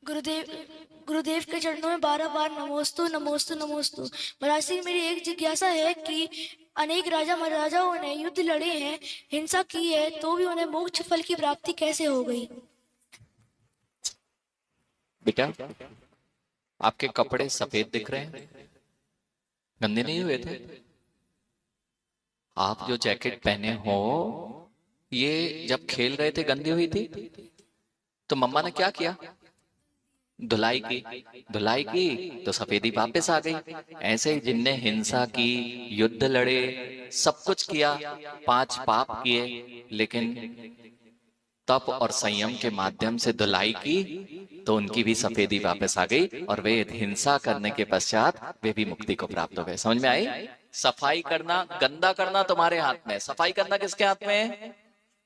गुरुदेव गुरुदेव के चरणों में 12 बार नमोस्तु नमोस्तु नमोस्तु। महाराज जी, मेरी एक जिज्ञासा है कि अनेक राजा महाराजाओं ने युद्ध लड़े हैं, हिंसा की है, तो भी उन्हें मोक्ष फल की प्राप्ति कैसे हो गई? बेटा, आपके कपड़े सफेद दिख रहे हैं, गंदे नहीं हुए थे। आप जो जैकेट पहने हो, ये जब खेल रहे थे गंदी हुई थी, तो मम्मा ने क्या किया? धुलाई की। धुलाई की तो सफेदी वापस आ गई। ऐसे ही जिनने हिंसा की, युद्ध लड़े, सब कुछ किया, 5 पाप किए, लेकिन तप और संयम के माध्यम से धुलाई की, तो उनकी भी सफेदी वापस आ गई और वे हिंसा करने के पश्चात वे भी मुक्ति को प्राप्त हो गए। समझ में आई? सफाई करना, गंदा करना तुम्हारे हाथ में, सफाई करना किसके हाथ में है?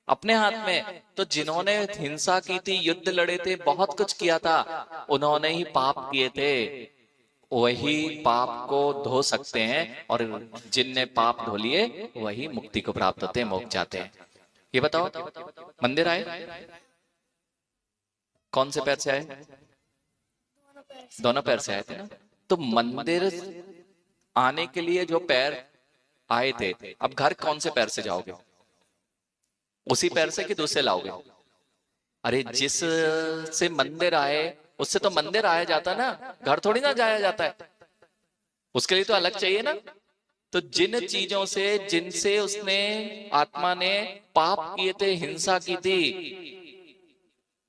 अपने हाथ में। तो जिन्होंने हिंसा की थी, युद्ध लड़े थे, बहुत कुछ किया था, उन्होंने ही पाप किए थे, वही पाप को धो सकते हैं, और जिनने पाप धो लिए वही मुक्ति को प्राप्त होते हैं, मोक्ष जाते हैं। ये बताओ, मंदिर आए, कौन से पैर से आए? दोनों पैर से आए थे ना। तो मंदिर आने के लिए जो पैर आए थे, अब घर कौन से पैर से जाओगे? उसी पैर से कि दूसरे लाओगे? अरे जिस से मंदिर आए उससे तो मंदिर आया जाता ना, घर थोड़ी ना जाया जाता है, उसके लिए तो अलग चाहिए ना। तो जिन चीजों से, जिनसे उसने, आत्मा ने पाप किए थे, हिंसा की थी,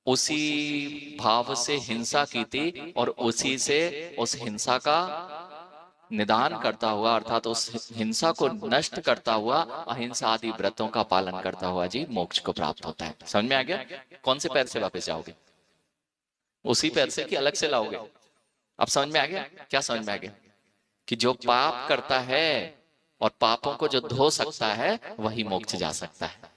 उसी भाव से हिंसा की थी, और उसी से उस हिंसा का निदान करता हुआ, अर्थात उस हिंसा को नष्ट करता हुआ, अहिंसा आदि व्रतों का पालन करता हुआ जी मोक्ष को प्राप्त होता है। समझ में आ गया? कौन से पैर से वापस जाओगे? उसी पैर से कि अलग से लाओगे? अब समझ में आ गया? क्या समझ में आ गया? कि जो पाप करता है और पापों को जो धो सकता है, वही मोक्ष जा सकता है।